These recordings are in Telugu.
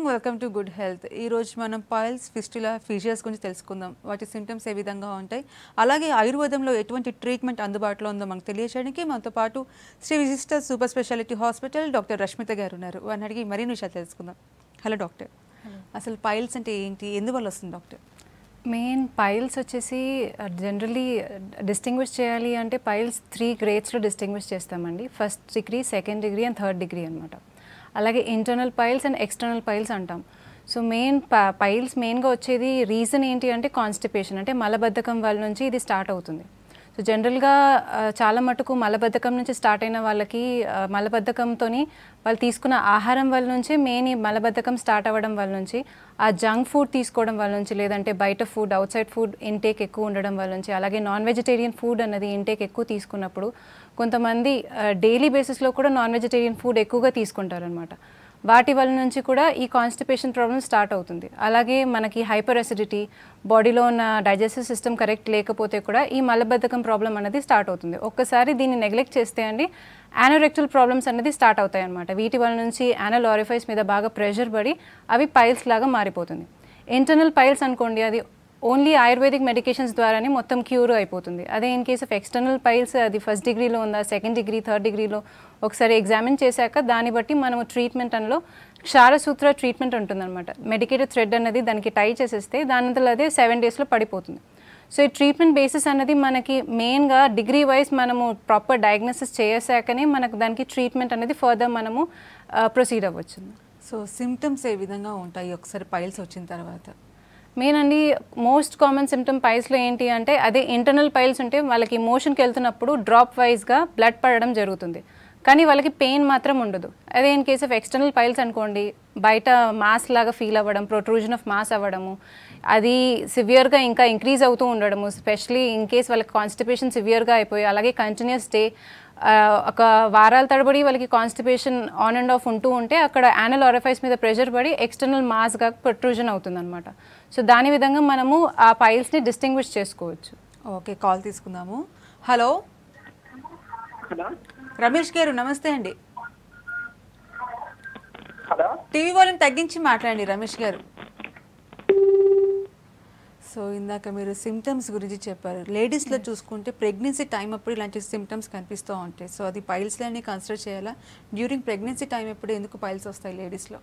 Morning welcome to good health. ఈరోజు మనం పైల్స్, ఫిస్టులా, ఫిషియస్ గురించి తెలుసుకుందాం. వాటి సింటమ్స్ ఏ విధంగా ఉంటాయి, అలాగే ఆయుర్వేదంలో ఎటువంటి ట్రీట్మెంట్ అందుబాటులో ఉందో మనకు తెలియజేయడానికి మనతో పాటు శ్రీ విశిష్ట super speciality hospital doctor Rashmita గారు ఉన్నారు. వారిని అడిగి మరిన్ని విషయాలు తెలుసుకుందాం. హలో డాక్టర్, అసలు పైల్స్ అంటే ఏంటి, ఎందువల్ల వస్తుంది డాక్టర్? మెయిన్ పైల్స్ వచ్చేసి జనరలీ డిస్టింగ్విష్ చేయాలి అంటే పైల్స్ 3 గ్రేడ్స్లో డిస్టింగ్విష్ చేస్తామండి. First degree, second degree and third degree అనమాట. అలాగే internal piles and external piles అంటాం. సో మెయిన్ పైల్స్ మెయిన్గా వచ్చేది రీజన్ ఏంటి అంటే కాన్స్టిపేషన్, అంటే మలబద్ధకం వల్ల నుంచి ఇది స్టార్ట్ అవుతుంది. సో జనరల్గా చాలా మటుకు మలబద్ధకం నుంచి స్టార్ట్ అయిన వాళ్ళకి మలబద్ధకంతో వాళ్ళు తీసుకున్న ఆహారం వల్ల నుంచి మెయిన్ ఈ మలబద్ధకం స్టార్ట్ అవ్వడం వల్ల నుంచి, ఆ జంక్ ఫుడ్ తీసుకోవడం వల్ల నుంచి, లేదంటే బయట food out side food intake ఎక్కువ ఉండడం వల్ల నుంచి, అలాగే నాన్ వెజిటేరియన్ ఫుడ్ అన్నది ఇంటేక్ ఎక్కువ తీసుకున్నప్పుడు కొంతమంది డైలీ బేసిస్లో కూడా నాన్ వెజిటేరియన్ ఫుడ్ ఎక్కువగా తీసుకుంటారనమాట. వాటి వల్ల నుంచి కూడా ఈ కాన్స్టిపేషన్ ప్రాబ్లమ్ స్టార్ట్ అవుతుంది. అలాగే మనకి హైపర్ అసిడిటీ, బాడీలో ఉన్న డైజెస్టివ్ సిస్టమ్ కరెక్ట్ లేకపోతే కూడా ఈ మలబద్ధకం ప్రాబ్లం అనేది స్టార్ట్ అవుతుంది. ఒక్కసారి దీన్ని నెగ్లెక్ట్ చేస్తే అండి యానోరెక్టల్ ప్రాబ్లమ్స్ అనేది స్టార్ట్ అవుతాయి అన్నమాట. వీటి వల్ల నుంచి యానల్ ఆరిఫైస్ మీద బాగా ప్రెషర్ పడి అవి పైల్స్ లాగా మారిపోతుంది. ఇంటర్నల్ పైల్స్ అనుకోండి, అది ఓన్లీ ఆయుర్వేదిక్ మెడికేషన్స్ ద్వారానే మొత్తం క్యూర్ అయిపోతుంది. అదే in case of external piles అది ఫస్ట్ డిగ్రీలో ఉందా, సెకండ్ డిగ్రీ, థర్డ్ డిగ్రీలో ఒకసారి ఎగ్జామిన్ చేశాక దాన్ని బట్టి మనము ట్రీట్మెంట్ అందులో క్షారసూత్ర ట్రీట్మెంట్ ఉంటుందన్నమాట. మెడికేటెడ్ థ్రెడ్ అనేది దానికి టై చేసేస్తే దాని అదే 7 డేస్లో పడిపోతుంది. సో ఈ ట్రీట్మెంట్ బేసిస్ అనేది మనకి మెయిన్గా డిగ్రీ వైజ్ మనము ప్రాపర్ డయాగ్నోసిస్ చేసాకనే మనకు దానికి ట్రీట్మెంట్ అనేది ఫర్దర్ మనము ప్రొసీడ్ అవ్వచ్చు. సో సిమ్టమ్స్ ఏ విధంగా ఉంటాయి ఒకసారి పైల్స్ వచ్చిన తర్వాత? మెయిన్ అండి మోస్ట్ కామన్ సిమ్టమ్ పైల్స్లో ఏంటి అంటే అదే ఇంటర్నల్ పైల్స్ ఉంటే వాళ్ళకి మోషన్కి వెళ్తున్నప్పుడు డ్రాప్ వైజ్గా బ్లడ్ పడడం జరుగుతుంది, కానీ వాళ్ళకి పెయిన్ మాత్రం ఉండదు. అదే in case of external piles అనుకోండి, బయట మాస్ లాగా ఫీల్ అవ్వడం, ప్రొట్రూజన్ ఆఫ్ మాస్ అవ్వడము, అది సివియర్గా ఇంకా ఇంక్రీజ్ అవుతూ ఉండడము, స్పెషలీ ఇన్ కేస్ వాళ్ళకి కాన్స్టిపేషన్ సివియర్గా అయిపోయి అలాగే కంటిన్యూస్ డే ఒక వారాల తడబడి వాళ్ళకి కాన్స్టిపేషన్ ఆన్ అండ్ ఆఫ్ ఉంటూ ఉంటే అక్కడ యానల్ ఆరిఫైస్ మీద ప్రెషర్ పడి ఎక్స్టర్నల్ మాస్గా ప్రొట్రూజన్ అవుతుంది అనమాట. సో దాని విధంగా మనము ఆ పైల్స్ని డిస్టింగ్విష్ చేసుకోవచ్చు. ఓకే, కాల్ తీసుకుందాము. హలో రమేష్ గారు, నమస్తే అండి. టీవీ వాల్యూమ్ తగ్గించి మాట్లాడండి రమేష్ గారు. సో ఇందాక మీరు సిమ్టమ్స్ గురించి చెప్పారు. లేడీస్లో చూసుకుంటే ప్రెగ్నెన్సీ టైం అప్పుడు ఇలాంటి సిమ్టమ్స్ కనిపిస్తూ ఉంటాయి. సో అది పైల్స్లోనే కన్సిడర్ చేయాలా? డ్యూరింగ్ ప్రెగ్నెన్సీ టైం ఎప్పుడు ఎందుకు పైల్స్ వస్తాయి లేడీస్లో?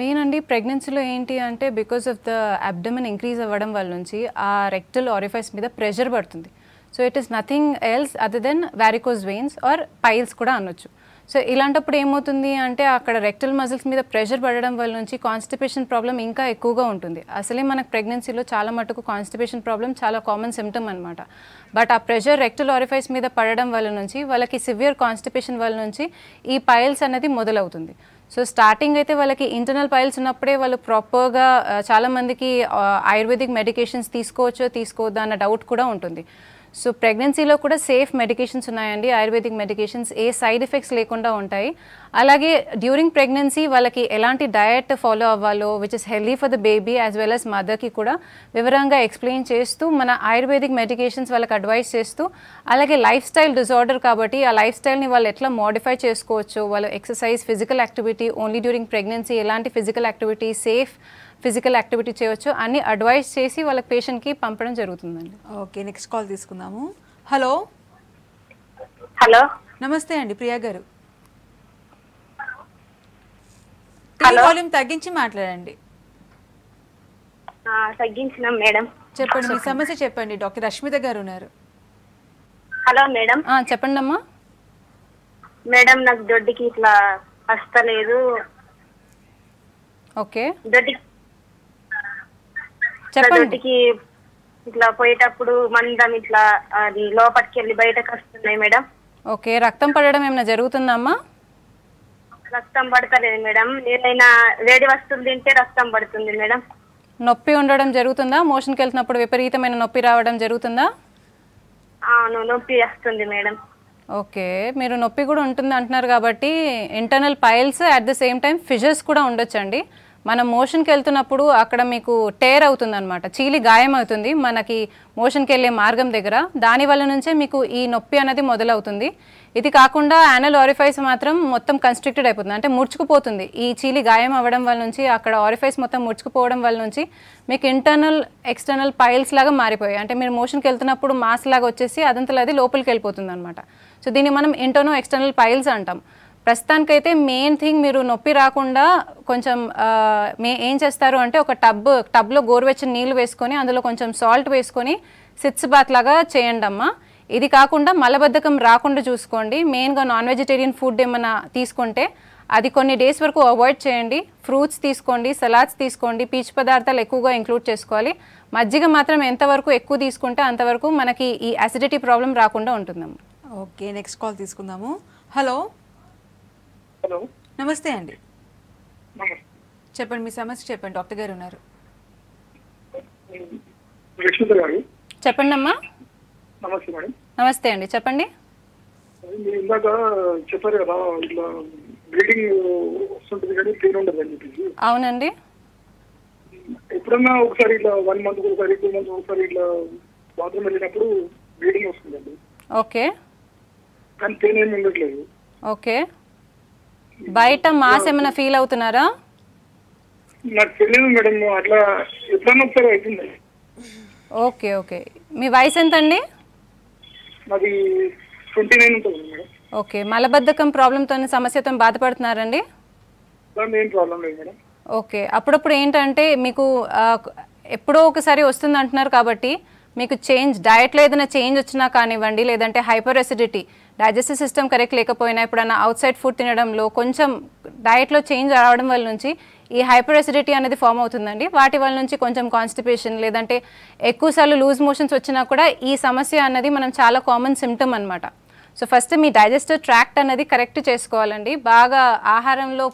మెయిన్ అండి ప్రెగ్నెన్సీలో ఏంటి అంటే because of the abdomen increase అవ్వడం వల్ల నుంచి ఆ రెక్టల్ ఆరిఫైస్ మీద ప్రెషర్ పడుతుంది. So it is nothing else other than varicose veins or piles కూడా అనొచ్చు. సో ఇలాంటప్పుడు ఏమవుతుంది అంటే అక్కడ రెక్టల్ మజిల్స్ మీద ప్రెషర్ పడడం వల్ల నుంచి కాన్స్టిపేషన్ ప్రాబ్లం ఇంకా ఎక్కువగా ఉంటుంది. అసలే మనకు ప్రెగ్నెన్సీలో చాలా మటుకు కాన్స్టిపేషన్ ప్రాబ్లం చాలా కామన్ సిమ్టమ్ అనమాట. బట్ ఆ ప్రెషర్ రెక్టల్ ఆరిఫైస్ మీద పడడం వల్ల నుంచి వాళ్ళకి సివియర్ కాన్స్టిపేషన్ వల్ల నుంచి ఈ పైల్స్ అనేది మొదలవుతుంది. సో స్టార్టింగ్ అయితే వాళ్ళకి ఇంటర్నల్ పైల్స్ ఉన్నప్పుడే వాళ్ళు ప్రాపర్గా చాలామందికి ఆయుర్వేదిక్ మెడికేషన్స్ తీసుకోవద్దా అన్న డౌట్ కూడా ఉంటుంది. సో ప్రెగ్నెన్సీలో కూడా సేఫ్ మెడికేషన్స్ ఉన్నాయండి, ఆయుర్వేదిక్ మెడికేషన్స్ ఏ సైడ్ ఎఫెక్ట్స్ లేకుండా ఉంటాయి. అలాగే డ్యూరింగ్ ప్రెగ్నెన్సీ వాళ్ళకి ఎలాంటి డయట్ ఫాలో అవ్వాలో which is healthy for the baby as well as మదర్కి కూడా వివరంగా ఎక్స్ప్లెయిన్ చేస్తూ మన ఆయుర్వేదిక్ మెడికేషన్స్ వాళ్ళకి అడ్వైస్ చేస్తూ, అలాగే లైఫ్ స్టైల్ డిజార్డర్ కాబట్టి ఆ లైఫ్ స్టైల్ని వాళ్ళు ఎట్లా మోడిఫై చేసుకోవచ్చు, వాళ్ళు exercise, physical activity only during pregnancy ఎలాంటి physical activity, safe physical activity చేయవచ్చు అన్ని అడ్వైస్ చేసి వాళ్ళ పేషెంట్కి పంపడం జరుగుతుందండి. ఓకే, నెక్స్ట్ కాల్ తీసుకుందాము. హలో హలో నమస్తే అండి, ప్రియా గారు. టీవీ వాల్యూమ్ తగ్గించి మాట్లాడండి. తగ్గించినాం మేడం. చెప్పండి, మీ సమస్య చెప్పండి. డాక్టర్ రష్మిత గారు ఉన్నారు. Hello madam. చెప్పండి అమ్మా. మేడం నాకు దొడ్డికి ఇట్లా వస్తలేదు. ఓకే చెప్పండి. దొడ్డికి ఇట్లా పోయేటప్పుడు మందం ఇట్లా అది లోపలికి వెళ్ళి బయటకు వస్తున్నాయి మేడం. ఓకే, రక్తం పడడం ఏమైనా జరుగుతుందమ్మా? రక్తం పడతలేదు మేడం. ఏదైనా వేడి వస్తువులు తింటే రక్తం పడుతుంది మేడం. నొప్పి ఉండడం జరుగుతుందా? మోషన్కి వెళ్తున్నప్పుడు విపరీతమైన నొప్పి రావడం జరుగుతుందా? అవును, నొప్పి వస్తుంది మేడం. ఓకే, మీరు నొప్పి కూడా ఉంటుంది అంటున్నారు కాబట్టి internal piles at the same time fissures కూడా ఉండొచ్చండి. మనం మోషన్కి వెళ్తున్నప్పుడు అక్కడ మీకు టేర్ అవుతుంది అనమాట, చీలి గాయం అవుతుంది మనకి మోషన్కి వెళ్ళే మార్గం దగ్గర. దానివల్ల నుంచే మీకు ఈ నొప్పి అనేది మొదలవుతుంది. ఇది కాకుండా యానల్ ఆరిఫైస్ మాత్రం మొత్తం కన్స్ట్రిక్టెడ్ అయిపోతుంది, అంటే ముడుచుకుపోతుంది. ఈ చీలి గాయం అవ్వడం వల్ల నుంచి అక్కడ ఆరిఫైస్ మొత్తం ముడుచుకుపోవడం వల్ల నుంచి మీకు ఇంటర్నల్ ఎక్స్టర్నల్ పైల్స్ లాగా మారిపోయాయి. అంటే మీరు మోషన్కి వెళ్తున్నప్పుడు మాస్ లాగా వచ్చేసి అదంతలో అది లోపలికి వెళ్ళిపోతుంది అనమాట. సో దీన్ని మనం ఇంటర్నల్ ఎక్స్టర్నల్ పైల్స్ అంటాం. ప్రస్తుతానికైతే మెయిన్ థింగ్ మీరు నొప్పి రాకుండా కొంచెం ఏం చేస్తారు అంటే ఒక టబ్లో గోరువెచ్చని నీళ్ళు వేసుకొని అందులో కొంచెం సాల్ట్ వేసుకొని సిట్స్ బాత్ లాగా చేయండి అమ్మా. ఇది కాకుండా మలబద్ధకం రాకుండా చూసుకోండి. మెయిన్గా నాన్ వెజిటేరియన్ ఫుడ్ ఏమైనా తీసుకుంటే అది కొన్ని డేస్ వరకు అవాయిడ్ చేయండి. ఫ్రూట్స్ తీసుకోండి, సలాడ్స్ తీసుకోండి, పీచు పదార్థాలు ఎక్కువగా ఇంక్లూడ్ చేసుకోవాలి. మజ్జిగ మాత్రం ఎంతవరకు ఎక్కువ తీసుకుంటే అంతవరకు మనకి ఈ అసిడిటీ ప్రాబ్లం రాకుండా ఉంటుందమ్మా. ఓకే, నెక్స్ట్ కాల్ తీసుకుందాము. హలో. హలో, నమస్తే అండి, చెప్పండి మీ సమస్య చెప్పండి, డాక్టర్ గారు ఉన్నారు. చెప్పండి అమ్మా. నమస్తే మేడం. నమస్తే అండి, చెప్పండి. మీరు ఇందాక చెప్పారు కదా ఇట్లా బ్లీడింగ్ వస్తుంటుంది కానీ పెయిన్ ఉండదు అని చెప్పేసి. అవునండి. ఎప్పుడన్నా ఒకసారి ఇట్లా 1 month ఒకసారి 2 months ఒకసారి ఇట్లా బాత్రూమ్ వెళ్ళినప్పుడు బ్లీడింగ్ వస్తుందండి. ఓకే. కానీ పెయిన్ ఏమి ఉండట్లేదు. ఓకే. బయట మాస్ ఏమైనా ఫీల్ అవుతున్నారా? నాకు తెలియదు మేడం, అట్లా ఎప్పుడన్నా ఒకసారి అవుతుంది. Okay okay. మీ వయసు ఎంత అండి? నాది 29 ఉంటుంది మేడం. ఓకే. మలబద్ధకం ప్రాబ్లంతో సమస్యతో బాధపడుతున్నారండి? దాని ఏం ప్రాబ్లం లేదు మేడం. ఓకే. అప్పుడప్పుడు ఏంటంటే మీకు ఎప్పుడో ఒకసారి వస్తుంది అంటున్నారు కాబట్టి మీకు డయట్లో ఏదైనా చేంజ్ వచ్చినా కానివ్వండి, లేదంటే hyper acidity, digestive system correct లేకపోయినా ఎప్పుడైనా అవుట్ సైడ్ ఫుడ్ తినడంలో కొంచెం డయట్లో చేంజ్ రావడం వల్ల నుంచి ఈ హైపర్ అసిడిటీ అనేది ఫామ్ అవుతుందండి. వాటి వల్ల నుంచి కొంచెం కాన్స్టిపేషన్ లేదంటే ఎక్కువసార్లు లూజ్ మోషన్స్ వచ్చినా కూడా ఈ సమస్య అన్నది మనం చాలా కామన్ సిమ్టమ్ అనమాట. సో ఫస్ట్ మీ డైజెస్టివ్ ట్రాక్ట్ అనేది కరెక్ట్ చేసుకోవాలండి. బాగా ఆహారంలో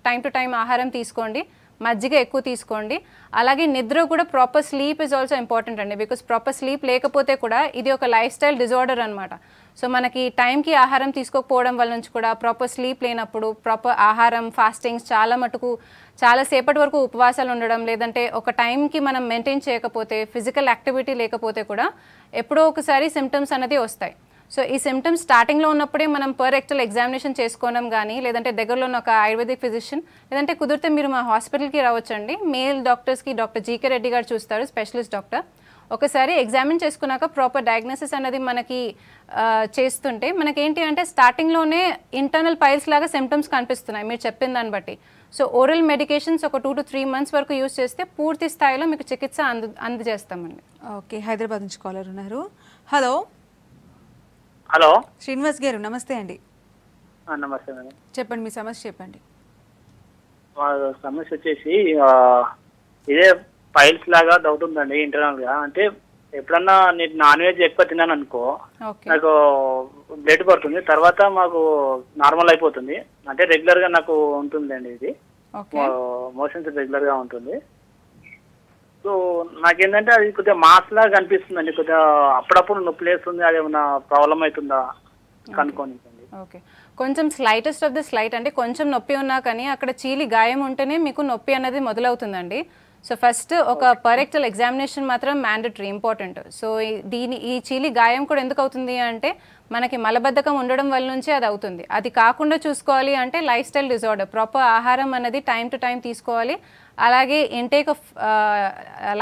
టైం టు టైం ఆహారం తీసుకోండి, మజ్జిగ ఎక్కువ తీసుకోండి. అలాగే నిద్ర కూడా proper sleep is also important అండి. బికాస్ ప్రాపర్ స్లీప్ లేకపోతే కూడా ఇది ఒక లైఫ్ స్టైల్ డిజార్డర్ అనమాట. సో మనకి టైంకి ఆహారం తీసుకోకపోవడం వల్ల నుంచి కూడా ప్రాపర్ స్లీప్ లేనప్పుడు ప్రాపర్ ఆహారం, ఫాస్టింగ్స్ చాలా సేపటి వరకు ఉపవాసాలు ఉండడం, లేదంటే ఒక టైంకి మనం మెయింటైన్ చేయకపోతే, ఫిజికల్ యాక్టివిటీ లేకపోతే కూడా ఎప్పుడో ఒకసారి సిమ్టమ్స్ అనేది వస్తాయి. సో ఈ సిమ్టమ్స్ స్టార్టింగ్లో ఉన్నప్పుడే మనం పర్ రెక్టల్ ఎగ్జామినేషన్ చేసుకోవడం కానీ, లేదంటే దగ్గరలో ఉన్న ఒక ఆయుర్వేదిక్ ఫిజిషియన్, లేదంటే కుదిరితే మీరు మా హాస్పిటల్కి రావచ్చండి. మేల్ డాక్టర్స్కి డాక్టర్ జీకే రెడ్డి గారు చూస్తారు, స్పెషలిస్ట్ డాక్టర్. ఒకసారి ఎగ్జామిన్ చేసుకున్నాక ప్రాపర్ డయాగ్నోసిస్ అనేది మనకి చేస్తుంటే మనకేంటి అంటే స్టార్టింగ్లోనే ఇంటర్నల్ పైల్స్ లాగా సిమ్టమ్స్ కనిపిస్తున్నాయి మీరు చెప్పిన దాన్ని బట్టి. సో ఓరల్ మెడికేషన్స్ ఒక 2 to 3 months వరకు యూజ్ చేస్తే పూర్తి స్థాయిలో మీకు చికిత్స అందజేస్తామండి. ఓకే, హైదరాబాద్ నుంచి కాలర్ ఉన్నారు. హలో. హలో, శ్రీనివాస్ గారు నమస్తే అండి. నమస్తే మేడం. చెప్పండి మీ సమస్య చెప్పండి. మా సమస్య వచ్చేసి ఇదే పైల్స్ లాగా డౌట్ ఉందండి ఇంటర్నల్ గా. అంటే ఎప్పుడన్నా నేను నాన్ వెజ్ ఎక్కువ తిన్నాను అనుకో, నాకు బ్లడ్ పడుతుంది, తర్వాత మాకు నార్మల్ అయిపోతుంది. అంటే రెగ్యులర్ గా నాకు ఉంటుందండి, ఇది మోషన్స్ రెగ్యులర్ గా ఉంటుంది. సో నాకేంటంటే అది కొద్దిగా మాస్ లాగా కనిపిస్తుందండి, కొద్దిగా అప్పుడప్పుడు నొప్పి లేస్తుంది. అది ఏమన్నా ప్రాబ్లం అవుతుందా కనుక్కోండి. ఓకే, కొంచెం స్లైటెస్ట్ ఆఫ్ ద స్లైట్ అంటే కొంచెం నొప్పి ఉన్నా కానీ అక్కడ చీలి గాయం ఉంటేనే మీకు నొప్పి అనేది మొదలవుతుందండి. సో ఫస్ట్ ఒక పరెక్టల్ ఎగ్జామినేషన్ మాత్రం మ్యాండటరీ ఇంపార్టెంట్. సో ఈ చీలి గాయం కూడా ఎందుకు అవుతుంది అంటే మనకి మలబద్ధకం ఉండడం వల్ల నుంచి అది అవుతుంది. అది కాకుండా చూసుకోవాలి అంటే లైఫ్ స్టైల్ డిజార్డర్, ప్రాపర్ ఆహారం అనేది టైం టు టైం తీసుకోవాలి. అలాగే ఇంటేక్ ఆఫ్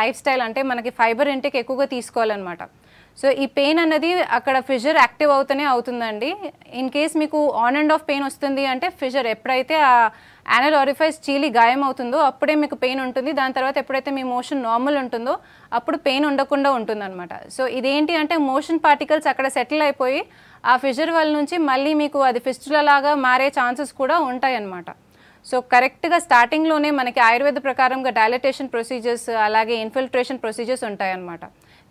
లైఫ్ స్టైల్ అంటే మనకి ఫైబర్ ఇంటేక్ ఎక్కువగా తీసుకోవాలన్నమాట. సో ఈ పెయిన్ అనేది అక్కడ ఫిషర్ యాక్టివ్ అవుతూనే అవుతుందండి. ఇన్ కేస్ మీకు ఆన్ అండ్ ఆఫ్ పెయిన్ వస్తుంది అంటే ఫిషర్ ఎప్పుడైతే ఆ యానల్ ఆరిఫైస్ చీలి గాయం అవుతుందో అప్పుడే మీకు పెయిన్ ఉంటుంది. దాని తర్వాత ఎప్పుడైతే మీ మోషన్ నార్మల్ ఉంటుందో అప్పుడు పెయిన్ ఉండకుండా ఉంటుందన్నమాట. సో ఇదేంటి అంటే మోషన్ పార్టికల్స్ అక్కడ సెటిల్ అయిపోయి ఆ ఫిషర్ వల్ల నుంచి మళ్ళీ మీకు అది ఫిస్టులా లాగా మారే ఛాన్సెస్ కూడా ఉంటాయి అన్నమాట. సో కరెక్ట్గా స్టార్టింగ్లోనే మనకి ఆయుర్వేద ప్రకారంగా డైలటేషన్ ప్రొసీజర్స్ అలాగే ఇన్ఫిల్ట్రేషన్ ప్రొసీజర్స్ ఉంటాయన్నమాట.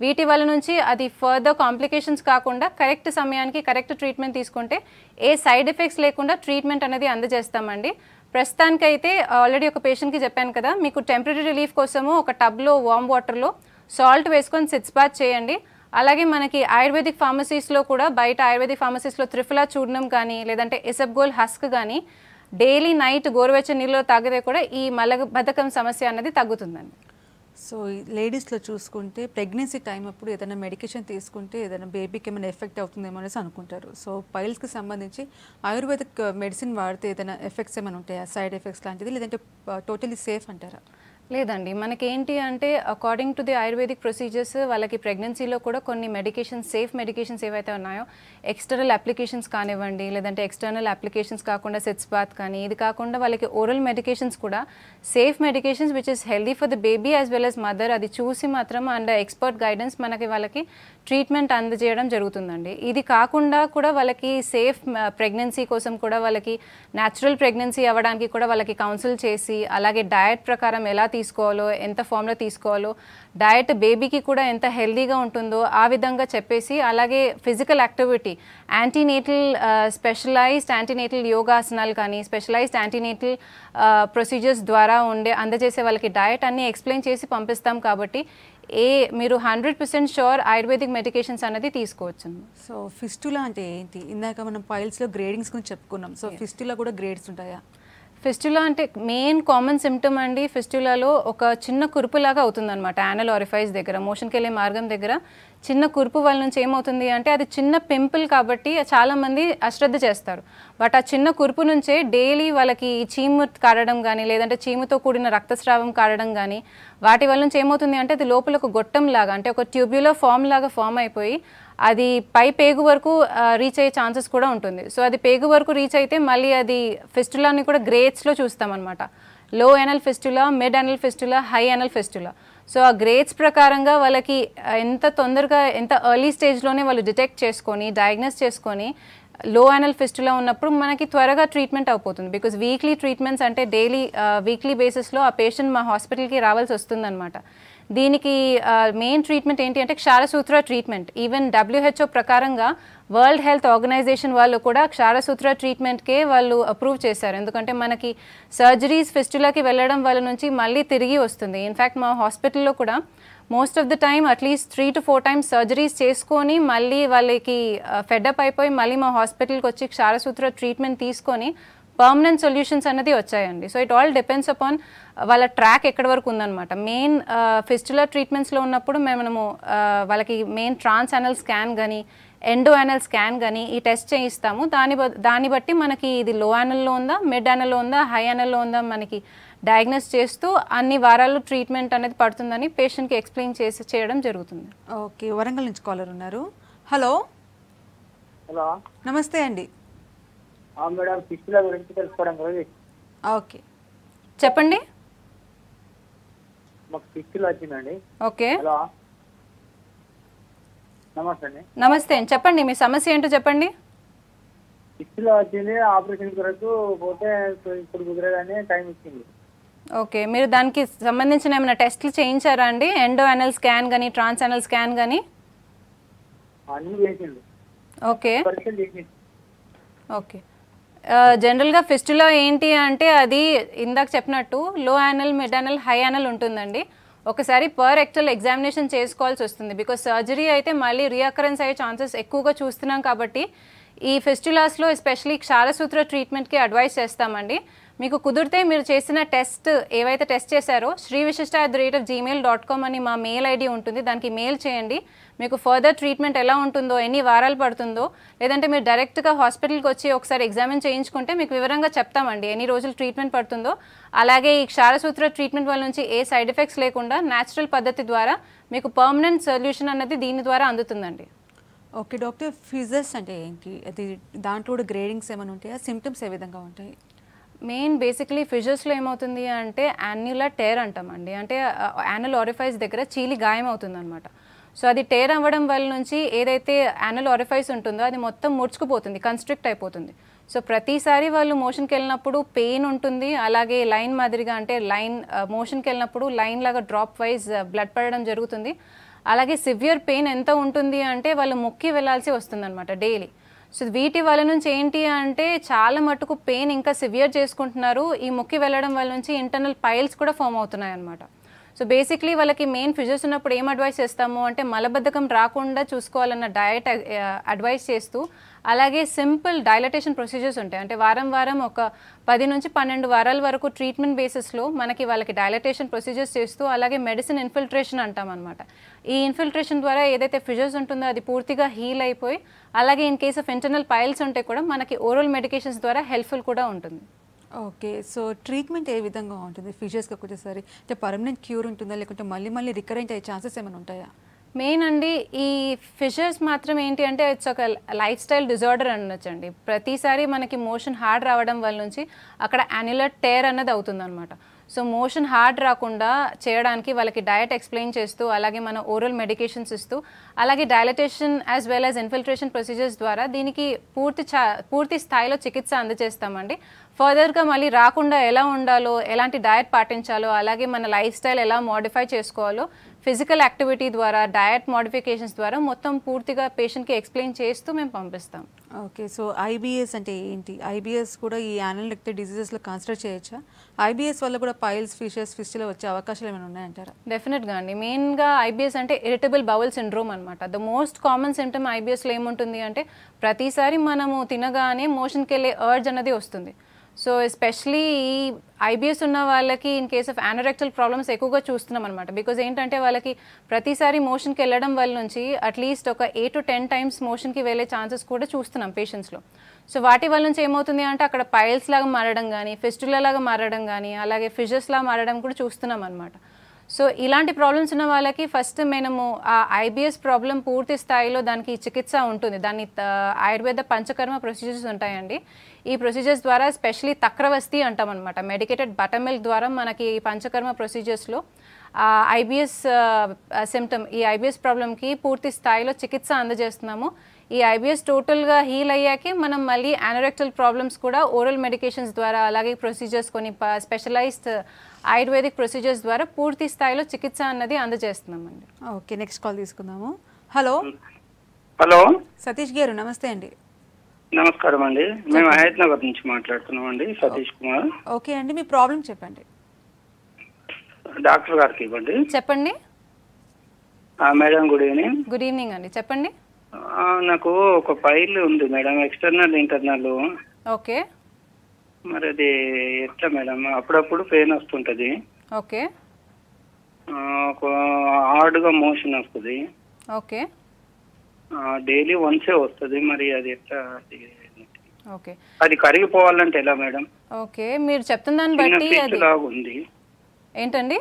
వీటి వల్ల నుంచి అది ఫర్దర్ కాంప్లికేషన్స్ కాకుండా కరెక్ట్ సమయానికి కరెక్ట్ ట్రీట్మెంట్ తీసుకుంటే ఏ సైడ్ ఎఫెక్ట్స్ లేకుండా ట్రీట్మెంట్ అనేది అందజేస్తామండి. ప్రస్తుతానికైతే ఆల్రెడీ ఒక పేషెంట్కి చెప్పాను కదా, మీకు టెంపరీ రిలీఫ్ కోసము ఒక టబ్లో వామ్ వాటర్లో సాల్ట్ వేసుకొని సిట్స్ బాత్ చేయండి. అలాగే మనకి ఆయుర్వేదిక్ ఫార్మసీస్లో కూడా బయట ఆయుర్వేదిక్ ఫార్మసీస్లో త్రిఫలా చూర్ణం కానీ లేదంటే ఇసబ్గోల్ హస్క్ కానీ డైలీ నైట్ గోరువెచ్చని నీళ్ళలో తాగితే కూడా ఈ మలబద్ధకం సమస్య అనేది తగ్గుతుందండి. సో లేడీస్లో చూసుకుంటే ప్రెగ్నెన్సీ టైం అప్పుడు ఏదైనా మెడికేషన్ తీసుకుంటే ఏదైనా బేబీకి ఏమైనా ఎఫెక్ట్ అవుతుందేమో అనేసి అనుకుంటారు. సో పైల్స్కి సంబంధించి ఆయుర్వేదిక్ మెడిసిన్ వాడితే ఏదైనా ఎఫెక్ట్స్ ఏమైనా ఉంటాయా, సైడ్ ఎఫెక్ట్స్ లాంటిది, లేదంటే టోటలీ సేఫ్ అంటారా? లేదండి, మనకేంటి అంటే according to the ayurvedic procedures వాళ్ళకి ప్రెగ్నెన్సీలో కూడా కొన్ని మెడికేషన్స్, సేఫ్ మెడికేషన్స్ ఏవైతే ఉన్నాయో, ఎక్స్టర్నల్ అప్లికేషన్స్ కానివ్వండి, లేదంటే ఎక్స్టర్నల్ అప్లికేషన్స్ కాకుండా సిట్స్ బాత్ కానీ, ఇది కాకుండా వాళ్ళకి ఓరల్ మెడికేషన్స్ కూడా safe medications which is healthy for the baby as well as mother, అది చూసి మాత్రం అండ్ ఎక్స్పర్ట్ గైడెన్స్ వాళ్ళకి ట్రీట్మెంట్ అందజేయడం జరుగుతుందండి. ఇది కాకుండా కూడా వాళ్ళకి సేఫ్ ప్రెగ్నెన్సీ కోసం కూడా వాళ్ళకి న్యాచురల్ ప్రెగ్నెన్సీ అవ్వడానికి కూడా వాళ్ళకి కౌన్సిల్ చేసి, అలాగే డయట్ ప్రకారం ఎలా తీసుకోవాలో, ఎంత ఫామ్లో తీసుకోవాలో, డయట్ బేబీకి కూడా ఎంత హెల్దీగా ఉంటుందో ఆ విధంగా చెప్పేసి, అలాగే physical activity, antenatal specialized antenatal యోగాసనాలు కానీ, స్పెషలైజ్డ్ యాంటీనేటల్ ప్రొసీజర్స్ ద్వారా అందజేసే వాళ్ళకి డయట్ అన్నీ ఎక్స్ప్లెయిన్ చేసి పంపిస్తాం. కాబట్టి మీరు 100% షూర్ ఆయుర్వేదిక్ మెడికేషన్స్ అనేది తీసుకోవచ్చు. సో ఫిస్టులా అంటే ఏంటి? ఇందాక మనం పైల్స్లో గ్రేడింగ్స్ గురించి చెప్పుకున్నాం. సో ఫిస్టులా కూడా గ్రేడ్స్ ఉంటాయా? ఫిస్టులా అంటే మెయిన్ కామన్ సిమ్టమ్ అండి. ఫిస్టులాలో ఒక చిన్న కురుపులాగా అవుతుందన్నమాట. యానల్ ఆరిఫైస్ దగ్గర, మోషన్కి వెళ్ళే మార్గం దగ్గర చిన్న కురుపు వల్ల నుంచి ఏమవుతుంది అంటే, అది చిన్న పింపుల్ కాబట్టి చాలామంది అశ్రద్ధ చేస్తారు. బట్ ఆ చిన్న కురుపు నుంచే డైలీ వాళ్ళకి చీము కారడం కానీ, లేదంటే చీముతో కూడిన రక్తస్రావం కారడం కానీ, వాటి వల్ల నుంచి ఏమవుతుంది అంటే అది లోపల ఒక గొట్టం లాగా, అంటే ఒక ట్యూబ్యులర్ ఫామ్ లాగా ఫామ్ అయిపోయి అది పై పేగు వరకు రీచ్ అయ్యే ఛాన్సెస్ కూడా ఉంటుంది. సో అది పేగు వరకు రీచ్ అయితే మళ్ళీ అది ఫిస్టులాని కూడా గ్రేడ్స్లో చూస్తామన్నమాట. లో anal fistula, mid anal fistula, high anal fistula. So ఆ గ్రేడ్స్ ప్రకారంగా వాళ్ళకి ఎంత తొందరగా, ఎంత ఎర్లీ స్టేజ్లోనే వాళ్ళు డిటెక్ట్ చేసుకొని, డయాగ్నోస్ చేసుకొని, లో యానల్ ఫిస్టులా ఉన్నప్పుడు మనకి త్వరగా ట్రీట్మెంట్ అయిపోతుంది. బికాజ్ వీక్లీ ట్రీట్మెంట్స్ అంటే డైలీ వీక్లీ బేసిస్లో ఆ పేషెంట్ మా హాస్పిటల్కి రావాల్సి వస్తుందన్నమాట. దీనికి మెయిన్ ట్రీట్మెంట్ ఏంటి అంటే క్షారసూత్ర ట్రీట్మెంట్. ఈవెన్ WHO ప్రకారంగా వరల్డ్ హెల్త్ ఆర్గనైజేషన్ వాళ్ళు కూడా క్షారసూత్ర ట్రీట్మెంట్కే వాళ్ళు అప్రూవ్ చేశారు. ఎందుకంటే మనకి సర్జరీస్ ఫిస్టులాకి వెళ్ళడం వల్ల నుంచి మళ్ళీ తిరిగి వస్తుంది. ఇన్ఫ్యాక్ట్ మా హాస్పిటల్లో కూడా most of the time at least 3 to 4 times surgeries చేసుకొని మళ్ళీ వాళ్ళకి ఫెడప్ అయిపోయి మళ్ళీ మా హాస్పిటల్కి వచ్చి క్షారసూత్ర ట్రీట్మెంట్ తీసుకొని పర్మనెంట్ సొల్యూషన్స్ అనేది వచ్చాయండి. So it all depends upon వాళ్ళ ట్రాక్ ఎక్కడి వరకు ఉందన్నమాట. మెయిన్ ఫిస్టులర్ ట్రీట్మెంట్స్లో ఉన్నప్పుడు మనము వాళ్ళకి మెయిన్ ట్రాన్స్ యానల్ స్కాన్ కానీ, ఎండో యానల్ స్కాన్ కానీ ఈ టెస్ట్ చేయిస్తాము. దాన్ని బట్టి మనకి ఇది లో యానల్లో ఉందా, మిడ్ యానల్లో ఉందా, హై యానల్లో ఉందా మనకి డయాగ్నోస్ చేస్తూ అన్ని వారాలు ట్రీట్మెంట్ అనేది పడుతుందని పేషెంట్కి ఎక్స్ప్లెయిన్ చేయడం జరుగుతుంది. ఓకే, వరంగల్ నుంచి కాలర్ ఉన్నారు. హలో. హలో, నమస్తే అండి. మేడం, ఫిస్టులా గురించి తెలుసుకోవడం కదా. ఓకే, చెప్పండి. మాకు ఫిస్టులా వచ్చిందండి. ఓకే, హలో, నమస్తే అండి. నమస్తే అండి, చెప్పండి మీ సమస్య ఏంటో చెప్పండి. ఫిస్టులా వచ్చింది, ఆపరేషన్ కొరకు పోతే ఇప్పుడు కుదరదని టైం ఇచ్చింది. ఓకే, మీరు దానికి సంబంధించిన ఏమైనా టెస్ట్లు చేయించారా అండి? ఎండో యానల్ స్కాన్ కానీ, ట్రాన్స్ యానల్ స్కాన్ కానీ? అన్నీ చేసింది. ఓకే పరీక్షలు చేసింది. ఓకే, జనరల్గా ఫిస్టులా ఏంటి అంటే అది ఇందాక చెప్పినట్టు లో anal, mid anal, high anal ఉంటుందండి. ఒకసారి పర్ రెక్టల్ ఎగ్జామినేషన్ చేసుకోవాల్సి వస్తుంది. బికాజ్ సర్జరీ అయితే మళ్ళీ రీఅకరెన్స్ అయ్యే ఛాన్సెస్ ఎక్కువగా చూస్తున్నాం. కాబట్టి ఈ ఫిస్టులాస్లో ఎస్పెషలీ క్షారసూత్ర ట్రీట్మెంట్కి అడ్వైస్ చేస్తామండి. మీకు కుదిరితే మీరు చేసిన టెస్ట్ ఏవైతే టెస్ట్ చేశారో shrivishishta@gmail.com అని మా మెయిల్ ఐడి ఉంటుంది, దానికి మెయిల్ చేయండి. మీకు ఫర్దర్ ట్రీట్మెంట్ ఎలా ఉంటుందో, ఎన్ని వారాలు పడుతుందో, లేదంటే మీరు డైరెక్ట్గా హాస్పిటల్కి వచ్చి ఒకసారి ఎగ్జామిన్ చేయించుకుంటే మీకు వివరంగా చెప్తామండి ఎన్ని రోజులు ట్రీట్మెంట్ పడుతుందో. అలాగే ఈ క్షారసూత్ర ట్రీట్మెంట్ వల్ల నుంచి ఏ సైడ్ ఎఫెక్ట్స్ లేకుండా న్యాచురల్ పద్ధతి ద్వారా మీకు పర్మనెంట్ సొల్యూషన్ అన్నది దీని ద్వారా అందుతుందండి. ఓకే డాక్టర్, ఫిజర్స్ అంటే ఏంటి? అది దాంట్లో కూడా గ్రేడింగ్స్ ఏమైనా ఉంటాయా? సిమ్టమ్స్ ఏ విధంగా ఉంటాయి? మెయిన్ బేసిక్లీ ఫిజర్స్లో ఏమవుతుంది అంటే యాన్యులర్ టేర్ అంటామండి. అంటే యానల్ ఆరిఫైస్ దగ్గర చీలి గాయం అవుతుంది అనమాట. సో అది టేర్ అవ్వడం వల్ల నుంచి ఏదైతే యానల్ ఆరిఫైస్ ఉంటుందో అది మొత్తం ముడుచుకుపోతుంది, కన్స్ట్రిక్ట్ అయిపోతుంది. సో ప్రతిసారి వాళ్ళు మోషన్కి వెళ్ళినప్పుడు పెయిన్ ఉంటుంది. అలాగే లైన్ మాదిరిగా, అంటే లైన్ మోషన్కి వెళ్ళినప్పుడు లైన్ లాగా డ్రాప్ వైజ్ బ్లడ్ పడడం జరుగుతుంది. అలాగే సివియర్ పెయిన్ ఎంత ఉంటుంది అంటే వాళ్ళు మొక్కి వెళ్ళాల్సి వస్తుంది అనమాట డైలీ. సో వీటి వల్ల నుంచి ఏంటి అంటే చాలా మటుకు పెయిన్ ఇంకా సివియర్ చేసుకుంటున్నారు. ఈ మొక్కి వెళ్ళడం వల్ల నుంచి ఇంటర్నల్ పైల్స్ కూడా ఫామ్ అవుతున్నాయి అనమాట. సో సో బేసిక్లీ వాళ్ళకి మెయిన్ ఫిషర్స్ ఉన్నప్పుడు ఏం అడ్వైస్ చేస్తాము అంటే మలబద్ధకం రాకుండా చూసుకోవాలన్న డయట్ అడ్వైస్ చేస్తూ, అలాగే సింపుల్ డైలటేషన్ ప్రొసీజర్స్ ఉంటాయి. అంటే వారం వారం ఒక 10 నుంచి 12 వారాల వరకు ట్రీట్మెంట్ బేసిస్లో మనకి వాళ్ళకి డైలటేషన్ ప్రొసీజర్స్ చేస్తూ, అలాగే మెడిసిన్ ఇన్ఫిల్ట్రేషన్ అంటాం అనమాట. ఈ ఇన్ఫిల్ట్రేషన్ ద్వారా ఏదైతే ఫిషర్స్ ఉంటుందో అది పూర్తిగా హీల్ అయిపోయి, అలాగే in case of internal piles ఉంటే కూడా మనకి ఓరల్ మెడికేషన్స్ ద్వారా హెల్ప్ఫుల్ కూడా ఉంటుంది. ఓకే, సో ట్రీట్మెంట్ ఏ విధంగా ఉంటుంది ఫిషర్స్కి వచ్చేసరి? అంటే పర్మనెంట్ క్యూర్ ఉంటుందా, లేకుంటే మళ్ళీ రికరెంట్ అయ్యే ఛాన్సెస్ ఏమైనా ఉంటాయా? మెయిన్ అండి ఈ ఫిషర్స్ మాత్రం ఏంటి అంటే ఇట్స్ ఒక లైఫ్ స్టైల్ డిజార్డర్ అనొచ్చండి. ప్రతిసారి మనకి మోషన్ హార్డ్ రావడం వల్ల నుంచి అక్కడ యాన్యులర్ టేర్ అన్నది అవుతుంది అనమాట. సో మోషన్ హార్డ్ రాకుండా చేయడానికి వాళ్ళకి డయట్ ఎక్స్ప్లెయిన్ చేస్తూ, అలాగే మన ఓరల్ మెడికేషన్స్ ఇస్తూ, అలాగే dilatation as well as infiltration procedures ద్వారా దీనికి పూర్తి స్థాయిలో చికిత్స అందజేస్తామండి. ఫర్దర్గా మళ్ళీ రాకుండా ఎలా ఉండాలో, ఎలాంటి డయట్ పాటించాలో, అలాగే మన లైఫ్ స్టైల్ ఎలా మోడిఫై చేసుకోవాలో ఫిజికల్ యాక్టివిటీ ద్వారా, డయట్ మోడిఫికేషన్స్ ద్వారా మొత్తం పూర్తిగా పేషెంట్కి ఎక్స్ప్లెయిన్ చేస్తూ మేము పంపిస్తాం. ఓకే, సో ఐబిఎస్ అంటే ఏంటి? ఐబిఎస్ కూడా ఈ యానల్ నెక్టర్ డిసీజెస్లో కన్సిడర్ చేయొచ్చా? ఐబిఎస్ వల్ల కూడా పైల్స్, ఫిషర్స్, ఫిస్టులా వచ్చే అవకాశాలు ఏమైనా ఉన్నాయంటారా? డెఫినెట్గా అండి. మెయిన్గా ఐబిఎస్ అంటే ఇరిటబుల్ బౌల్ సిండ్రోమ్ అనమాట. ద మోస్ట్ కామన్ సిమ్టమ్ ఐబిఎస్లో ఏముంటుంది అంటే ప్రతిసారి మనము తినగానే మోషన్కి వెళ్ళే అర్జ్ అనేది వస్తుంది. సో ఎస్పెషలీ ఈ ఐబిఎస్ ఉన్న వాళ్ళకి in case of anorectal problems ఎక్కువగా చూస్తున్నాం అనమాట. బికాజ్ ఏంటంటే వాళ్ళకి ప్రతిసారి మోషన్కి వెళ్ళడం వల్ల నుంచి అట్లీస్ట్ ఒక 8 to 10 times మోషన్కి వెళ్ళే ఛాన్సెస్ కూడా చూస్తున్నాం పేషెంట్స్లో. సో వాటి వల్ల నుంచి ఏమవుతుంది అంటే అక్కడ పైల్స్ లాగా మారడం కానీ, ఫిస్టులా లాగా మారడం కానీ, అలాగే ఫిషర్స్ లాగా మారడం కూడా చూస్తున్నాం అనమాట. సో ఇలాంటి ప్రాబ్లమ్స్ ఉన్న వాళ్ళకి ఫస్ట్ మనము ఆ ఐబిఎస్ ప్రాబ్లం పూర్తి స్థాయిలో దానికి చికిత్స ఉంటుంది. దాన్ని ఆయుర్వేద పంచకర్మ ప్రొసీజర్స్ ఉంటాయండి. ఈ ప్రొసీజర్స్ ద్వారా స్పెషలీ తక్రవస్తి అంటాం అనమాట. మెడికేటెడ్ బటర్ మిల్క్ ద్వారా మనకి ఈ పంచకర్మ ప్రొసీజర్స్లో ఐబిఎస్ సిమ్టమ్, ఈ ఐబిఎస్ ప్రాబ్లంకి పూర్తి స్థాయిలో చికిత్స అందజేస్తున్నాము. ఈ ఐబిఎస్ టోటల్గా హీల్ అయ్యాకే మనం మళ్ళీ యానోరెక్టల్ ప్రాబ్లమ్స్ కూడా ఓరల్ మెడికేషన్స్ ద్వారా, అలాగే ప్రొసీజర్స్ కొన్ని స్పెషలైజ్డ్ ఆయుర్వేదిక్ ప్రొసీజర్స్ ద్వారా పూర్తి స్థాయిలో చికిత్స అన్నది అందజేస్తున్నామండి. ఓకే, నెక్స్ట్ కాల్ తీసుకుందాము. హలో హలో, సతీష్ గారు నమస్తే అండి. నమస్కారం అండి. మేము హైదరాబాద్ నుంచి మాట్లాడుతున్నాం అండి, సతీష్ కుమార్. ఓకే అండి, మీ ప్రాబ్లం చెప్పండి. డాక్టర్ గారికి ఇవ్వండి. చెప్పండి madam, good evening. Good evening అండి, చెప్పండి. నాకు ఒక ఫైల్ ఉంది మేడం, ఎక్స్టర్నల్ ఇంటర్నల్. ఓకే, మరి అది ఎట్లా మేడం? అప్పుడప్పుడు పెయిన్ వస్తుంటది. ఓకే, ఒక హార్డ్గా మోషన్ వస్తుంది. ఓకే, డైలీ వన్సే వస్తుంది. మరి అది ఎట్లా? ఓకే, అది కరిగిపోవాలంటే ఎలా మేడం? ఓకే, మీరు చెప్తున్న దాన్ని బట్టి అది లాగా ఉంది. ఏంటండి?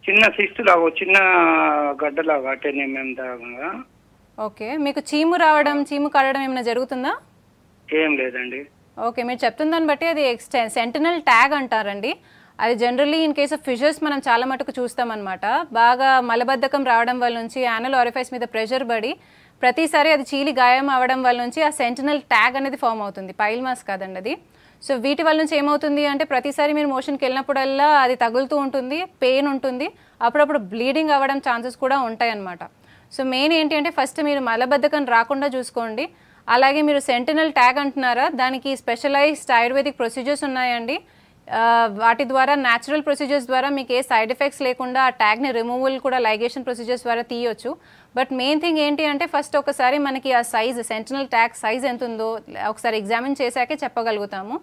చిన్న సిస్ట్ లాగా, చిన్న గడ్డలాగా 10 mm దాకా. ఓకే, మీకు చీము రావడం, చీము కడడం ఏమైనా జరుగుతుందా? ఏం లేదండి. ఓకే, మీరు చెప్తున్న దాన్ని బట్టి అది సెంటినల్ ట్యాగ్ అంటారండి. అది generally in case of fissures మనం చాలా మటుకు చూస్తామన్నమాట. బాగా మలబద్ధకం రావడం వల్ల నుంచి యానల్ ఆరిఫైస్ మీద ప్రెషర్ పడి ప్రతిసారి అది చీలి గాయం అవ్వడం వల్ల నుంచి ఆ సెంటినల్ ట్యాగ్ అనేది ఫామ్ అవుతుంది. పైల్ మాస్ కాదండి అది. సో వీటి వల్ల నుంచి ఏమవుతుంది అంటే ప్రతిసారి మీరు మోషన్కి వెళ్ళినప్పుడల్లా అది తగులుతూ ఉంటుంది, పెయిన్ ఉంటుంది, అప్పుడప్పుడు బ్లీడింగ్ అవ్వడం ఛాన్సెస్ కూడా ఉంటాయన్నమాట. సో మెయిన్ ఏంటి అంటే ఫస్ట్ మీరు మలబద్ధకం రాకుండా చూసుకోండి. అలాగే మీరు సెంటినల్ ట్యాగ్ అంటున్నారా, దానికి స్పెషలైజ్డ్ ఆయుర్వేదిక్ ప్రొసీజర్స్ ఉన్నాయండి. వాటి ద్వారా న్యాచురల్ ప్రొసీజర్స్ ద్వారా మీకు ఏ సైడ్ ఎఫెక్ట్స్ లేకుండా ఆ ట్యాగ్ని రిమూవల్ కూడా లైగేషన్ ప్రొసీజర్స్ ద్వారా తీయొచ్చు. బట్ మెయిన్ థింగ్ ఏంటి అంటే ఫస్ట్ ఒకసారి మనకి ఆ సైజ్, సెంటినల్ ట్యాగ్ సైజ్ ఎంత ఉందో ఒకసారి ఎగ్జామిన్ చేశాకే చెప్పగలుగుతాము.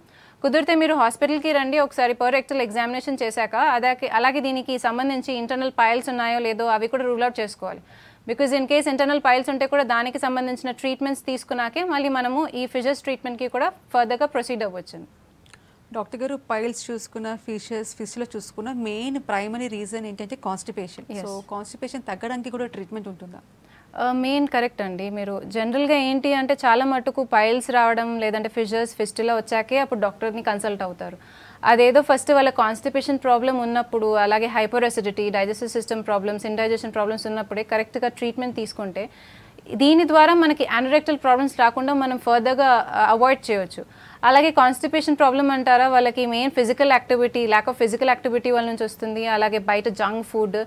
కుదిరితే మీరు హాస్పిటల్కి రండి, ఒకసారి పర్ రెక్టల్ ఎగ్జామినేషన్ చేశాక అలాగే దీనికి సంబంధించి ఇంటర్నల్ పైల్స్ ఉన్నాయో లేదో అవి కూడా రూల్ అవుట్ చేసుకోవాలి. Because in case internal piles ఉంటే కూడా దానికి సంబంధించిన ట్రీట్మెంట్స్ తీసుకున్నాకే మళ్ళీ మనము ఈ ఫిషర్స్ ట్రీట్మెంట్కి కూడా ఫర్దర్గా ప్రొసీడ్ అవ్వచ్చు. డాక్టర్ గారు, పైల్స్ చూసుకున్న, ఫిష్లో చూసుకున్న మెయిన్ ప్రైమరీ రీజన్ ఏంటంటే కాన్స్టిపేషన్. సో కాన్స్టిపేషన్ తగ్గడానికి కూడా ట్రీట్మెంట్ ఉంటుందా? మెయిన్ కరెక్ట్ అండి. మీరు జనరల్గా ఏంటి అంటే చాలా మటుకు పైల్స్ రావడం లేదంటే ఫిషర్స్, ఫిస్టులా వచ్చాకే అప్పుడు డాక్టర్ని కన్సల్ట్ అవుతారు. అదేదో ఫస్ట్ వాళ్ళ కాన్స్టిపేషన్ ప్రాబ్లం ఉన్నప్పుడు, అలాగే hyper acidity, digestive system problems, indigestion problems ఉన్నప్పుడే కరెక్ట్గా ట్రీట్మెంట్ తీసుకుంటే దీని ద్వారా మనకి యానోరెక్టల్ ప్రాబ్లమ్స్ రాకుండా మనం ఫర్దర్గా అవాయిడ్ చేయవచ్చు. అలాగే కాన్స్టిపేషన్ ప్రాబ్లం అంటారా, వాళ్ళకి main physical activity, lack of physical activity వాళ్ళ నుంచి వస్తుంది. అలాగే బయట జంక్ ఫుడ్,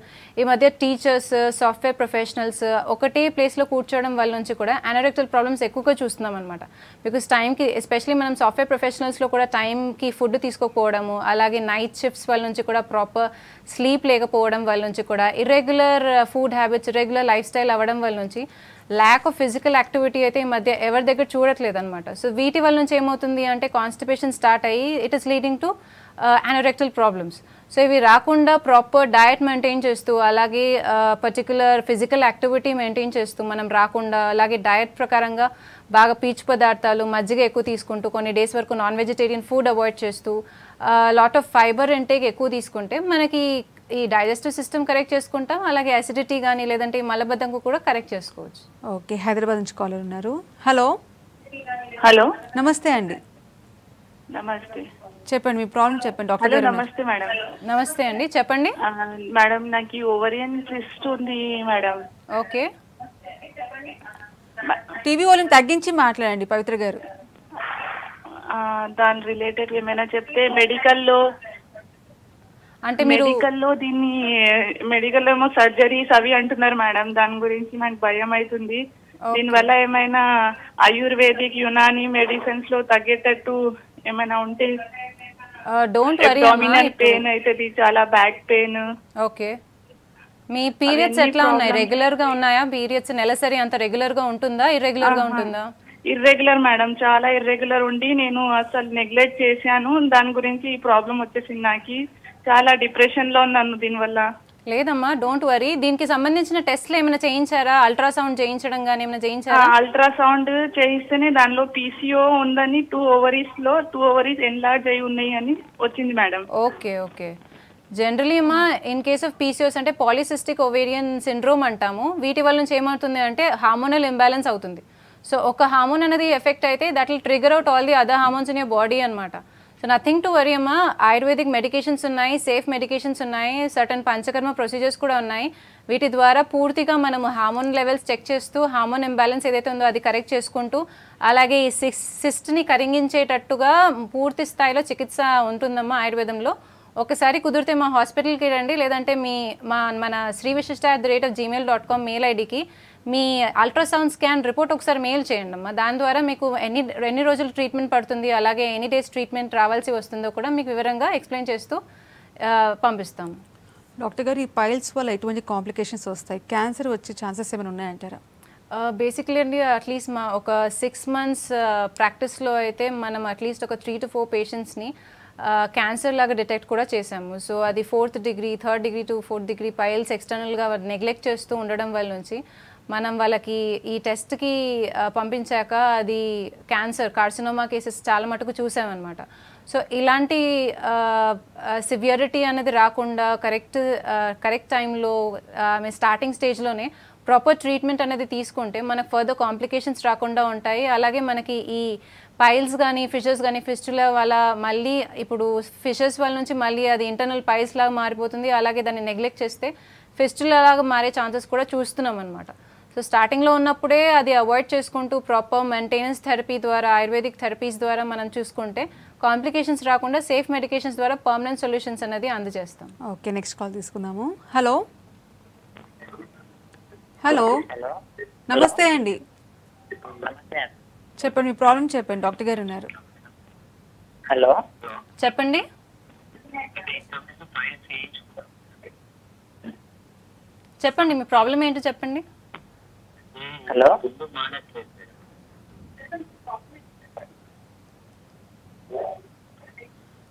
ఈ మధ్య టీచర్స్, సాఫ్ట్వేర్ ప్రొఫెషనల్స్ ఒకటే ప్లేస్లో కూర్చోవడం వల్ల నుంచి కూడా అనరెక్టల్ ప్రాబ్లమ్స్ ఎక్కువగా చూస్తున్నాం అనమాట. బికాస్ టైంకి, ఎస్పెషలీ మనం సాఫ్ట్వేర్ ప్రొఫెషనల్స్లో కూడా టైంకి ఫుడ్ తీసుకోకపోవడము, అలాగే నైట్ షిఫ్ట్స్ వాళ్ళ నుంచి కూడా ప్రాపర్ స్లీప్ లేకపోవడం వల్ల నుంచి కూడా, irregular food habits, irregular life style అవ్వడం వల్ల నుంచి ల్యాక్ ఆఫ్ ఫిజికల్ యాక్టివిటీ అయితే ఈ మధ్య ఎవరి దగ్గర చూడట్లేదు అనమాట. సో వీటి వల్ల నుంచి ఏమవుతుంది అంటే కాన్స్టిపేషన్ స్టార్ట్ అయ్యి it is leading to anorectal problems. So ఇవి రాకుండా ప్రాపర్ డయట్ మెయింటైన్ చేస్తూ, అలాగే పర్టికులర్ ఫిజికల్ యాక్టివిటీ మెయింటైన్ చేస్తూ మనం రాకుండా, అలాగే డయట్ ప్రకారంగా బాగా పీచు పదార్థాలు, మజ్జిగ ఎక్కువ తీసుకుంటూ, కొన్ని డేస్ వరకు నాన్ వెజిటేరియన్ ఫుడ్ అవాయిడ్ చేస్తూ, లాట్ ఆఫ్ ఫైబర్ ఇంటేక్ ఎక్కువ తీసుకుంటే మనకి ఈ డైజెస్టివ్ సిస్టమ్ కరెక్ట్ చేసుకుంటాం, అలాగే అసిడిటీ కానీ లేదంటే ఈ మలబద్ధంకు కూడా కరెక్ట్ చేసుకోవచ్చు. ఓకే, హైదరాబాద్ నుంచి కాలర్ ఉన్నారు. హలో హలో, నమస్తే అండి. నమస్తే. చెప్పండి మీ ప్రాబ్లం చెప్పండి డాక్టర్ హలో, గారు. నమస్తే మేడం. నమస్తే అండి, చెప్పండి. మేడం నాకు ఓవరియన్ సిస్ట్ ఉంది మేడం. ఓకే, టీవీ వాల్యూమ్ తగ్గించి మాట్లాడండి పవిత్ర గారు. దాని రిలేటెడ్ ఏమైనా చెప్తే మెడికల్లో అంటే మీరు దీన్ని మెడికల్ ఏమో సర్జరీస్ అవి అంటున్నారు మేడం. దాని గురించి నాకు భయం అవుతుంది. దీనివల్ల ఏమైనా ఆయుర్వేదిక్, యునాని మెడిసిన్స్ లో తగ్గేటట్టు ఏమైనా ఉంటే. డోంట్ వరీ, అబ్డామినల్ పెయిన్ అవుతుంది, చాలా బ్యాక్ పెయిన్. ఓకే, మీ పీరియడ్స్ ఎట్లా ఉన్నాయి? రెగ్యులర్ గా ఉన్నాయా పీరియడ్స్? నెలసరి అంత రెగ్యులర్ గా ఉంటుందా, ఇర్రెగ్యులర్ గా ఉంటుందా? ఇర్రెగ్యులర్ మేడం, చాలా ఇర్రెగ్యులర్ ఉండి నేను అసలు నెగ్లెక్ట్ చేశాను. దాని గురించి ఈ ప్రాబ్లం వచ్చేసింది. నాకు చాలా డిప్రెషన్ లో ఉన్నాను దీనివల్ల. లేదమ్మా, డోంట్ వరీ. దీనికి సంబంధించిన టెస్ట్లు ఏమైనా చేయించారా? అల్ట్రాసౌండ్ చేయించడం కానీ ఏమైనా చేయించారా? అల్ట్రాసౌండ్ చేయిస్తేనే దానిలో పీసీఓ ఉందని 2 ovaries ఎన్లార్జ్ అయి ఉన్నాయి అని వచ్చింది మేడం. Okay okay. జనరలీ అమ్మా ఇన్ కేస్ ఆఫ్ పీసీఓస్ అంటే పాలిసిస్టిక్ ఓవేరియన్ సిండ్రోమ్ అంటాము. వీటి వల్ల నుంచి ఏమవుతుంది అంటే హార్మోనల్ ఇంబ్యాలెన్స్ అవుతుంది. సో ఒక హార్మోన్ అనేది ఎఫెక్ట్ అయితే that will trigger out all the other hormones in your body అనమాట. సో నథింగ్ టు వరీ అమ్మా. ఆయుర్వేదిక్ మెడికేషన్స్ ఉన్నాయి, సేఫ్ మెడికేషన్స్ ఉన్నాయి, సర్టన్ పంచకర్మ ప్రొసీజర్స్ కూడా ఉన్నాయి. వీటి ద్వారా పూర్తిగా మనము హార్మోన్ లెవెల్స్ చెక్ చేస్తూ, హార్మోన్ ఇంబ్యాలెన్స్ ఏదైతే ఉందో అది కరెక్ట్ చేసుకుంటూ, అలాగే ఈ సిస్ట్ని కరిగించేటట్టుగా పూర్తి స్థాయిలో చికిత్స ఉంటుందమ్మా ఆయుర్వేదంలో. ఒకసారి కుదిరితే మా హాస్పిటల్కి రండి, లేదంటే మన srivishishtha@gmail.com మెయిల్ ఐడికి మీ అల్ట్రాసౌండ్ స్కాన్ రిపోర్ట్ ఒకసారి మెయిల్ చేయండి అమ్మా. దాని ద్వారా మీకు ఎన్ని రోజులు ట్రీట్మెంట్ పడుతుంది, అలాగే ఎన్ని డేస్ ట్రీట్మెంట్ రావాల్సి వస్తుందో కూడా మీకు వివరంగా ఎక్స్ప్లెయిన్ చేస్తూ పంపిస్తాము. డాక్టర్ గారు, ఈ పైల్స్ వల్ల ఎటువంటి కాంప్లికేషన్స్ వస్తాయి? క్యాన్సర్ వచ్చే ఛాన్సెస్ ఏమైనా ఉన్నాయంటారా? బేసిక్లీ అండి, అట్లీస్ట్ ఒక 6 months ప్రాక్టీస్లో అయితే మనం అట్లీస్ట్ ఒక 3 to 4 పేషెంట్స్ని క్యాన్సర్ లాగా డిటెక్ట్ కూడా చేసాము. సో అది 4th degree, 3rd degree to 4th degree piles ఎక్స్టర్నల్గా నెగ్లెక్ట్ చేస్తూ ఉండడం వల్ల నుంచి మనం వాళ్ళకి ఈ టెస్ట్కి పంపించాక అది కార్సినోమా కేసెస్ చాలా మటుకు చూసామన్నమాట. సో ఇలాంటి సివియరిటీ అనేది రాకుండా కరెక్ట్ టైంలో స్టార్టింగ్ స్టేజ్లోనే ప్రాపర్ ట్రీట్మెంట్ అనేది తీసుకుంటే మనకు ఫర్దర్ కాంప్లికేషన్స్ రాకుండా ఉంటాయి. అలాగే మనకి ఈ పైల్స్ కానీ ఫిషెస్ కానీ ఫిస్టులా వల్ల మళ్ళీ ఇప్పుడు ఫిషెస్ వల్ల నుంచి మళ్ళీ అది ఇంటర్నల్ పైల్స్ లాగా మారిపోతుంది. అలాగే దాన్ని నెగ్లెక్ట్ చేస్తే ఫిస్టులా లాగా మారే ఛాన్సెస్ కూడా చూస్తున్నాం అనమాట. సో స్టార్టింగ్లో ఉన్నప్పుడే అది అవాయిడ్ చేసుకుంటూ ప్రాపర్ మెయింటెనెన్స్ థెరపీ ద్వారా, ఆయుర్వేదిక్ థెరపీస్ ద్వారా మనం చూసుకుంటే కాంప్లికేషన్స్ రాకుండా సేఫ్ మెడికేషన్స్ ద్వారా పర్మనెంట్ సొల్యూషన్స్ అనేది అందజేస్తాం. ఓకే, నెక్స్ట్ కాల్ తీసుకుందాము. హలో హలో, నమస్తే అండి. చెప్పండి మీ ప్రాబ్లం చెప్పండి, డాక్టర్ గారు ఉన్నారు. హలో, చెప్పండి. చెప్పండి మీ ప్రాబ్లం ఏంటో చెప్పండి. హలో,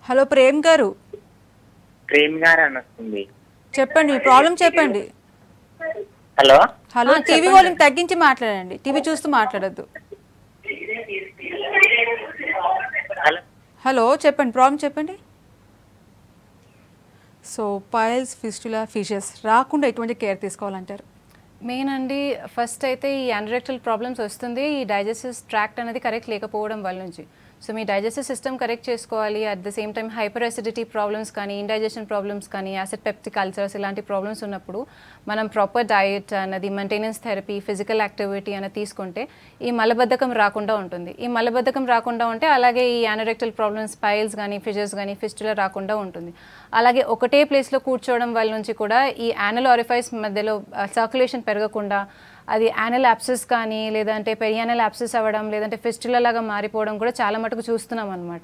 హలో ప్రేమ్ గారు. ప్రేమ్ గారు అని వస్తుంది. చెప్పండి మీ ప్రాబ్లం చెప్పండి. హలో హలో, టీవీ వాల్యూమ్ తగ్గించి మాట్లాడండి, టీవీ చూస్తూ మాట్లాడద్దు. హలో, చెప్పండి ప్రాబ్లం చెప్పండి. సో పైల్స్, ఫిస్టులా, ఫిషెస్ రాకుండా ఎటువంటి కేర్ తీసుకోవాలంటారు? మెయిన్ అండి, ఫస్ట్ అయితే ఈ అనరెక్టల్ ప్రాబ్లమ్స్ వస్తుంది ఈ డైజెస్టివ్ ట్రాక్ట్ అనేది కరెక్ట్ లేకపోవడం వల్ల నుంచి. సో మీ డైజెస్టివ్ సిస్టమ్ కరెక్ట్ చేసుకోవాలి. At the same time hyper acidity problems కానీ, ఇండైజెషన్ ప్రాబ్లమ్స్ కానీ, యాసిడ్ పెప్టిక్ అల్సర్స్ ఇలాంటి ప్రాబ్లమ్స్ ఉన్నప్పుడు మనం ప్రాపర్ డయట్ అన్నది, మెయింటెనెన్స్ థెరపీ, ఫిజికల్ యాక్టివిటీ అనేది తీసుకుంటే ఈ మలబద్ధకం రాకుండా ఉంటుంది. ఈ మలబద్ధకం రాకుండా ఉంటే అలాగే ఈ యానోరెక్టల్ ప్రాబ్లమ్స్, పైల్స్ కానీ, ఫిషెస్ కానీ, ఫిస్టులా రాకుండా ఉంటుంది. అలాగే ఒకటే ప్లేస్లో కూర్చోవడం వల్ల నుంచి కూడా ఈ యానల్ ఆరిఫైస్ మధ్యలో సర్క్యులేషన్ పెరగకుండా అది యానల్ యాప్సెస్ కానీ, లేదంటే పెరియానల్ యాప్సెస్ అవ్వడం, లేదంటే ఫిస్టులా లాగా మారిపోవడం కూడా చాలా మటుకు చూస్తున్నాం అనమాట.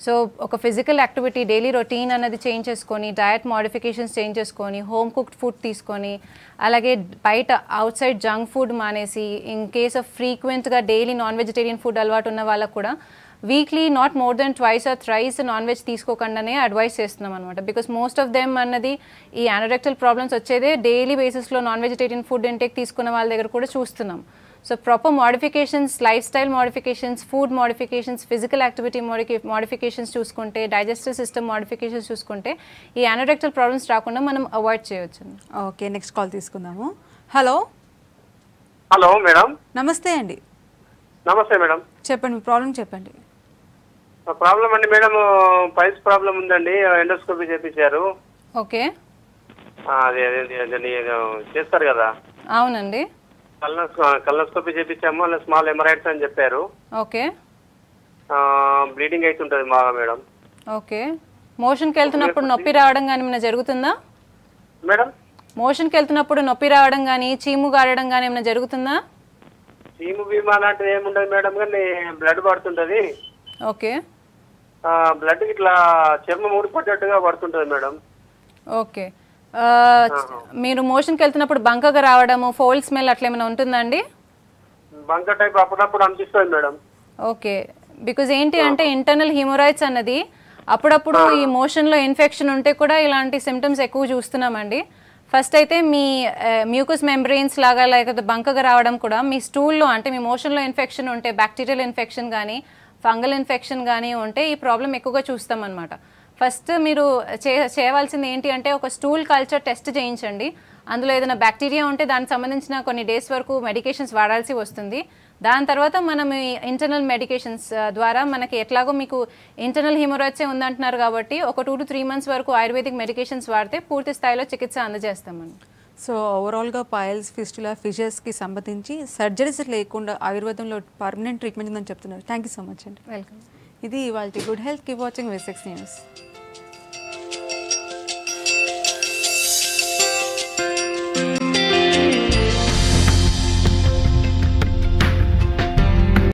సో ఒక ఫిజికల్ యాక్టివిటీ, డైలీ రొటీన్ అనేది చేంజ్ చేసుకొని, డయట్ మోడిఫికేషన్స్ చేంజ్ చేసుకొని, హోమ్ కుక్డ్ ఫుడ్ తీసుకొని, అలాగే బయట అవుట్ సైడ్ జంక్ ఫుడ్ మానేసి, ఇన్ కేస్ ఆఫ్ ఫ్రీక్వెంట్గా డైలీ నాన్ వెజిటేరియన్ ఫుడ్ అలవాటు ఉన్న వాళ్ళకు కూడా weekly not more than twice or thrice non veg తీసుకోకుండానే అడ్వైస్ చేస్తున్నాం అనమాట. బికాస్ మోస్ట్ ఆఫ్ దెమ్ అన్నది ఈ యానోరెక్టల్ ప్రాబ్లమ్స్ వచ్చేదే డైలీ బేసిస్లో నాన్ వెజిటేరియన్ ఫుడ్ ఇంటేక్ తీసుకున్న వాళ్ళ దగ్గర కూడా చూస్తున్నాం. So proper modifications, life style modifications, food modifications, physical activity modifications చూసుకుంటే, డైజెస్టివ్ సిస్టమ్ మోడిఫికేషన్స్ చూసుకుంటే ఈ యానోరెక్టల్ ప్రాబ్లమ్స్ రాకుండా మనం అవాయిడ్ చేయవచ్చు. ఓకే, నెక్స్ట్ కాల్ తీసుకుందాము. Hello hello madam. నమస్తే అండి. నమస్తే మేడం. చెప్పండి, మీ ప్రాబ్లం చెప్పండి. ప్రాబ్లం అండి మేడం, పైల్స్ ప్రాబ్లం ఉందండి, ఎండోస్కోపీ చేపించారు. ఓకే, అదే చేస్తారు కదా. అవునండి. కల్నోస్కోపీ చేపించాము, అలా స్మాల్ హెమరాయిడ్స్ అని చెప్పారు. ఓకే, బ్లీడింగ్ అవుతుంటది బాగా మేడం. ఓకే, మోషన్కి వెళ్తున్నప్పుడు నొప్పి రావడం కానీ ఏమైనా జరుగుతుందా మేడం? మోషన్కి వెళ్తున్నప్పుడు నొప్పి రావడం కానీ, చీము గారడం కానీ ఏమైనా జరుగుతుందా? చీము బీమా లాంటిది ఏముండదు మేడం, కానీ బ్లడ్ పడుతుంటది. ఓకే, బ్లడ్ ఇట్లా చర్మం ఊడిపోయేటట్టుగా పడుతుంటది మేడం. ఓకే, మీరు మోషన్కి వెళ్తున్నప్పుడు బంకగా రావడము, ఫోల్ స్మెల్ అట్లా ఏమైనా ఉంటుందండి? బంక టైప్ అప్పుడప్పుడు అనిపిస్తుంది మేడం. ఓకే, బికాజ్ ఏంటి అంటే ఇంటర్నల్ హిమోరాయిడ్స్ అన్నది అప్పుడప్పుడు ఈ మోషన్లో ఇన్ఫెక్షన్ ఉంటే కూడా ఇలాంటి సిమ్టమ్స్ ఎక్కువ చూస్తున్నామండి. ఫస్ట్ అయితే మీ మ్యూకస్ మెంబ్రెయిన్స్ లాగా లేకపోతే బంకగా రావడం కూడా మీ స్టూల్లో, అంటే మీ మోషన్లో ఇన్ఫెక్షన్ ఉంటే, బ్యాక్టీరియల్ ఇన్ఫెక్షన్ కానీ, ఫంగల్ ఇన్ఫెక్షన్ కానీ ఉంటే ఈ ప్రాబ్లం ఎక్కువగా చూస్తాం అనమాట. ఫస్ట్ మీరు చేయవలసింది ఏంటి అంటే ఒక స్టూల్ కల్చర్ టెస్ట్ చేయించండి. అందులో ఏదైనా బ్యాక్టీరియా ఉంటే దానికి సంబంధించిన కొన్ని డేస్ వరకు మెడికేషన్స్ వాడాల్సి వస్తుంది. దాని తర్వాత మనం ఈ ఇంటర్నల్ మెడికేషన్స్ ద్వారా మనకి ఎట్లాగో మీకు ఇంటర్నల్ హిమోరాయిడ్సే ఉందంటున్నారు కాబట్టి ఒక 2 to 3 months వరకు ఆయుర్వేదిక్ మెడికేషన్స్ వాడితే పూర్తి స్థాయిలో చికిత్స అందజేస్తామని. సో ఓవరాల్గా పైల్స్, ఫిస్టులా, ఫిషెస్కి సంబంధించి సర్జరీస్ లేకుండా ఆయుర్వేదంలో పర్మనెంట్ ట్రీట్మెంట్ ఉందని చెప్తున్నారు. థ్యాంక్ యూ సో మచ్ అండి. వెల్కమ్. ఇది వాళ్ళ good health. Keep watching V6 news.